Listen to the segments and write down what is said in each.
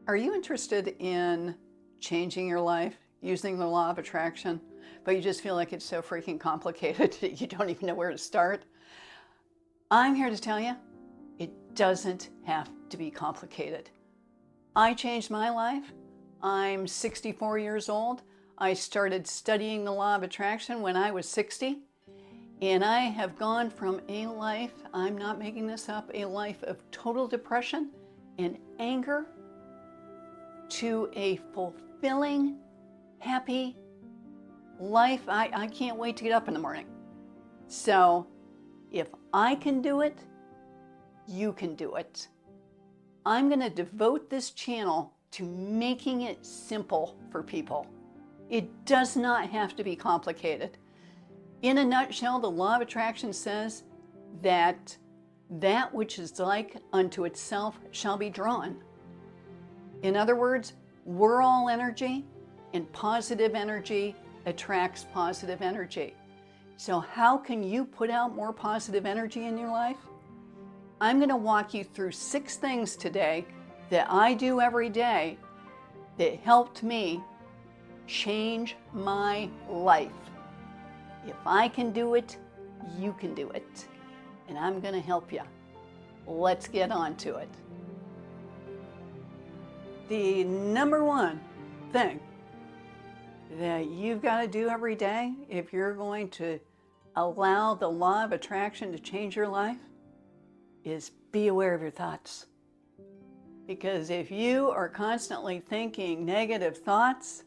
Are you interested in changing your life using the law of attraction, but you just feel like it's so freaking complicated that you don't even know where to start? I'm here to tell you, it doesn't have to be complicated. I changed my life. I'm 64 years old. I started studying the law of attraction when I was 60. And I have gone from a life, I'm not making this up, a life of total depression and anger to a fulfilling, happy life. I can't wait to get up in the morning. So if I can do it, you can do it. I'm going to devote this channel to making it simple for people. It does not have to be complicated. In a nutshell, the law of attraction says that that which is like unto itself shall be drawn. In other words, we're all energy, and positive energy attracts positive energy. So how can you put out more positive energy in your life? I'm going to walk you through 6 things today that I do every day that helped me change my life. If I can do it, you can do it. And I'm going to help you. Let's get on to it. The number one thing that you've got to do every day if you're going to allow the law of attraction to change your life is be aware of your thoughts. Because if you are constantly thinking negative thoughts,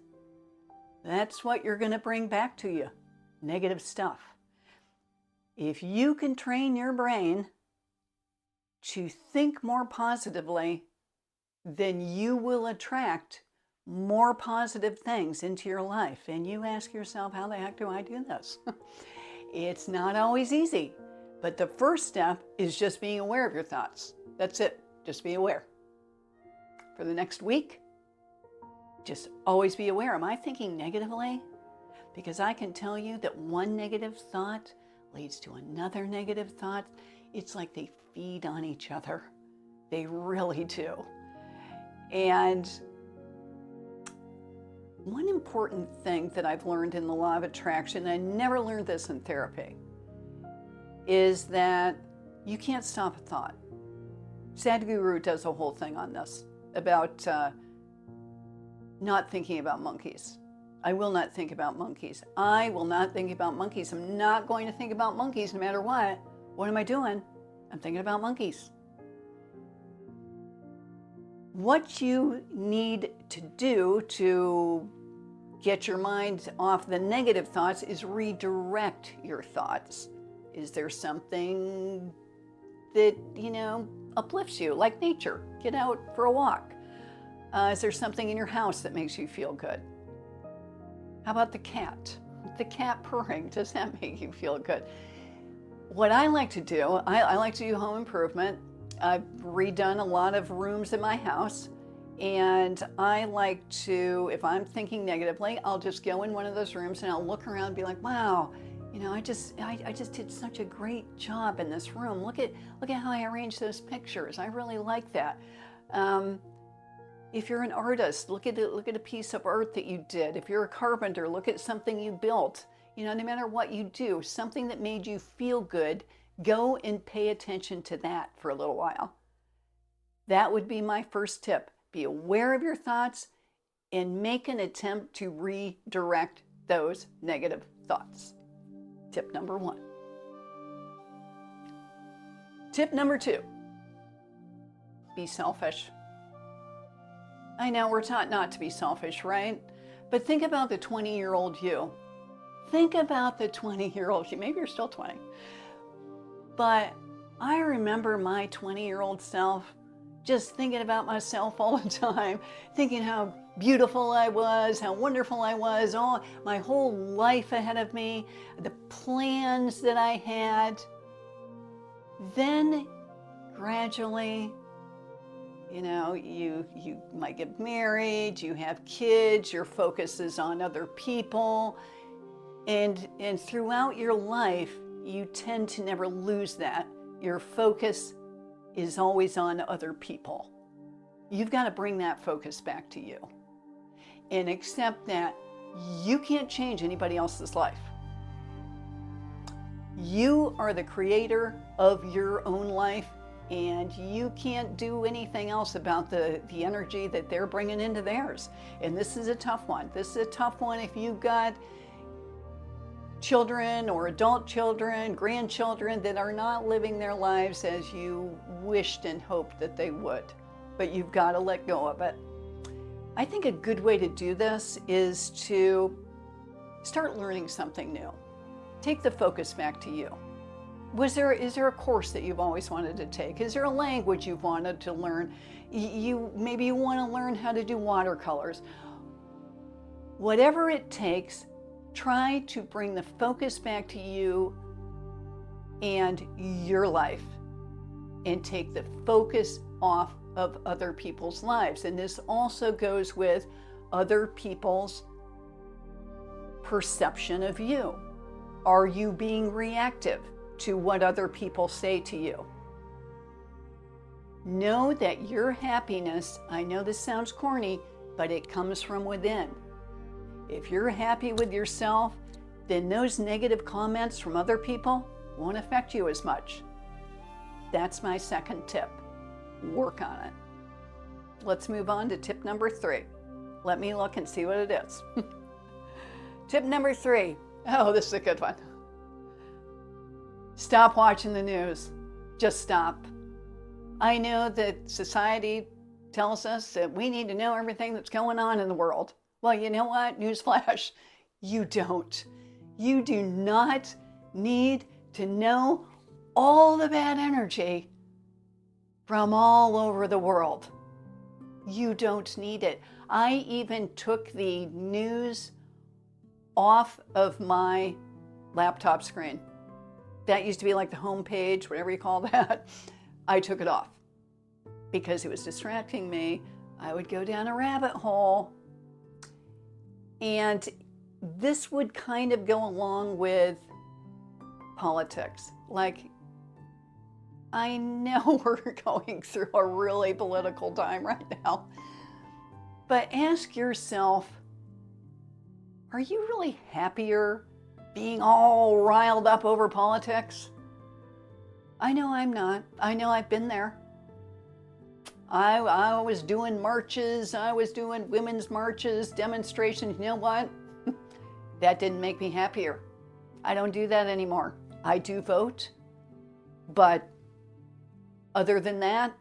that's what you're going to bring back to you. Negative stuff. If you can train your brain to think more positively, then you will attract more positive things into your life. And you ask yourself, how the heck do I do this? It's not always easy, but the first step is just being aware of your thoughts. That's it. Just be aware. For the next week, just always be aware. Am I thinking negatively? Because I can tell you that one negative thought leads to another negative thought. It's like they feed on each other. They really do. And one important thing that I've learned in the law of attraction, and I never learned this in therapy, is that you can't stop a thought. Sadhguru does a whole thing on this about not thinking about monkeys. I will not think about monkeys. I will not think about monkeys. I'm not going to think about monkeys no matter what. What am I doing? I'm thinking about monkeys. What you need to do to get your mind off the negative thoughts is redirect your thoughts. Is there something that, uplifts you, like nature? Get out for a walk. Is there something in your house that makes you feel good? How about the cat? The cat purring, does that make you feel good? What I like to do, I like to do home improvement. I've redone a lot of rooms in my house, and I like to, if I'm thinking negatively, I'll just go in one of those rooms and I'll look around and be like, wow, I just did such a great job in this room. Look at how I arranged those pictures. I really like that. If you're an artist, look at a piece of art that you did. If you're a carpenter, look at something you built. No matter what you do, something that made you feel good, go and pay attention to that for a little while. That would be my first tip. Be aware of your thoughts and make an attempt to redirect those negative thoughts. Tip number 1. Tip number 2, be selfish. I know we're taught not to be selfish, right? But think about the 20-year-old you. Think about the 20-year-old you. Maybe you're still 20. But I remember my 20-year-old self just thinking about myself all the time, thinking how beautiful I was, how wonderful I was, all my whole life ahead of me, the plans that I had. Then gradually, you might get married, you have kids, your focus is on other people, and throughout your life, you tend to never lose that. Your focus is always on other people. you've got to bring that focus back to you and accept that you can't change anybody else's life. You are the creator of your own life, and you can't do anything else about the energy that they're bringing into theirs. And this is a tough one. This is a tough one if you've got children or adult children, grandchildren that are not living their lives as you wished and hoped that they would. But you've got to let go of it. I think a good way to do this is to start learning something new. Take the focus back to you. Is there a course that you've always wanted to take? Is there a language you've wanted to learn? Maybe you want to learn how to do watercolors. Whatever it takes, try to bring the focus back to you and your life, and take the focus off of other people's lives. And this also goes with other people's perception of you. Are you being reactive to what other people say to you? Know that your happiness, I know this sounds corny, but it comes from within. If you're happy with yourself, then those negative comments from other people won't affect you as much. That's my second tip. Work on it. Let's move on to tip number 3. Let me look and see what it is. Tip number 3. Oh, this is a good one. Stop watching the news. Just stop. I know that society tells us that we need to know everything that's going on in the world. Well, you know what? Newsflash, you don't. You do not need to know all the bad energy from all over the world. You don't need it. I even took the news off of my laptop screen. That used to be like the home page, whatever you call that. I took it off because it was distracting me. I would go down a rabbit hole. And this would kind of go along with politics. Like, I know we're going through a really political time right now, but ask yourself, are you really happier being all riled up over politics? I know I'm not. I know I've been there. I was doing marches, I was doing women's marches, demonstrations. You know what? That didn't make me happier. I don't do that anymore. I do vote, but other than that,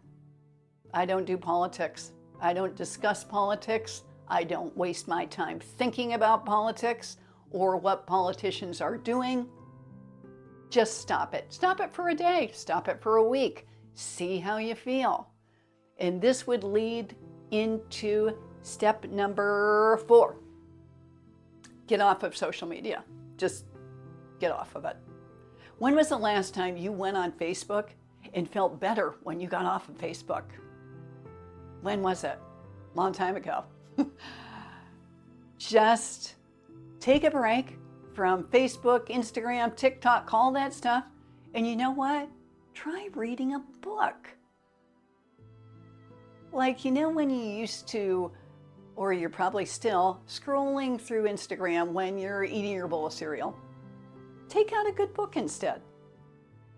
I don't do politics. I don't discuss politics. I don't waste my time thinking about politics or what politicians are doing. Just stop it. Stop it for a day. Stop it for a week. See how you feel. And this would lead into step number 4. Get off of social media. Just get off of it. When was the last time you went on Facebook and felt better when you got off of Facebook? When was it? Long time ago. Just take a break from Facebook, Instagram, TikTok, all that stuff. And you know what? Try reading a book. Like, you know, when you used to, or you're probably still, scrolling through Instagram when you're eating your bowl of cereal. Take out a good book instead.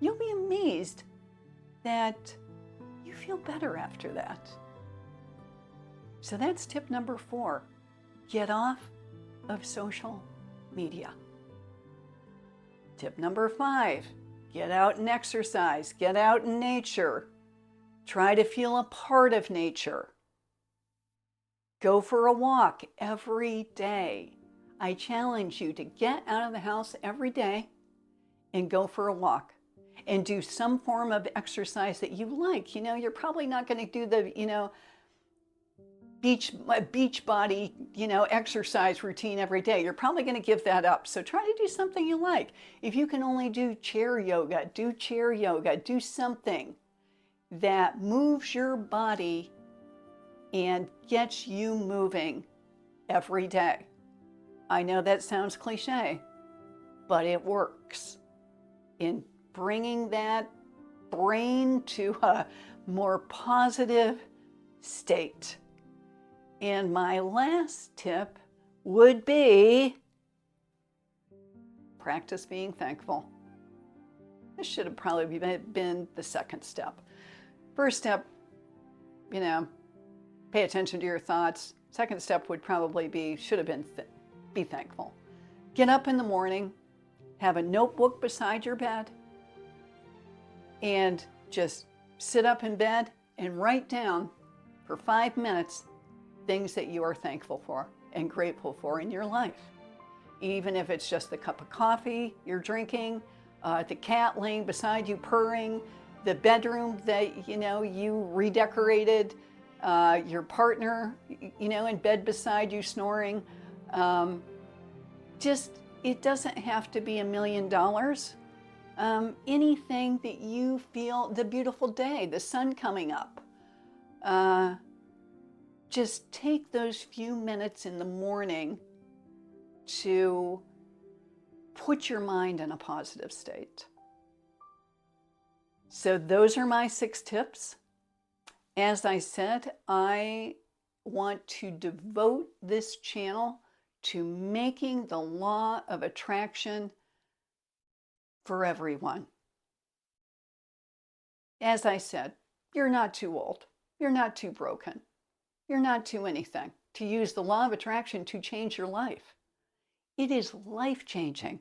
You'll be amazed that you feel better after that. So that's tip number 4. Get off of social media. Tip number 5. Get out and exercise. Get out in nature. Try to feel a part of nature. Go for a walk every day. I challenge you to get out of the house every day and go for a walk and do some form of exercise that you like. You know, you're probably not going to do the, beach body, exercise routine every day. You're probably going to give that up. So try to do something you like. If you can only do chair yoga, do chair yoga. Do something that moves your body and gets you moving every day. I know that sounds cliche, but it works in bringing that brain to a more positive state. And my last tip would be practice being thankful. This should have probably been the second step. First step, pay attention to your thoughts. Second step would probably be, should have been, be thankful. Get up in the morning, have a notebook beside your bed, and just sit up in bed and write down for 5 minutes things that you are thankful for and grateful for in your life. Even if it's just the cup of coffee you're drinking, the cat laying beside you purring, the bedroom that you redecorated, your partner in bed beside you snoring. It doesn't have to be $1 million. Anything that you feel, the beautiful day, the sun coming up. Just take those few minutes in the morning to put your mind in a positive state. So those are my 6 tips. As I said, I want to devote this channel to making the law of attraction for everyone. As I said, you're not too old. You're not too broken. You're not too anything to use the law of attraction to change your life. It is life-changing.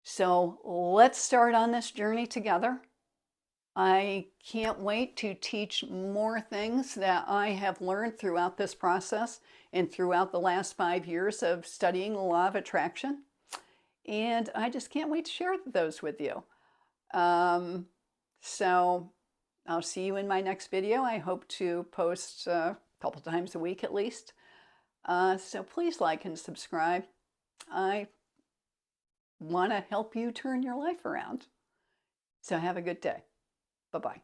So let's start on this journey together. I can't wait to teach more things that I have learned throughout this process and throughout the last 5 years of studying the law of attraction. And I just can't wait to share those with you. So I'll see you in my next video. I hope to post a couple times a week at least. So please like and subscribe. I want to help you turn your life around. So have a good day. Bye-bye.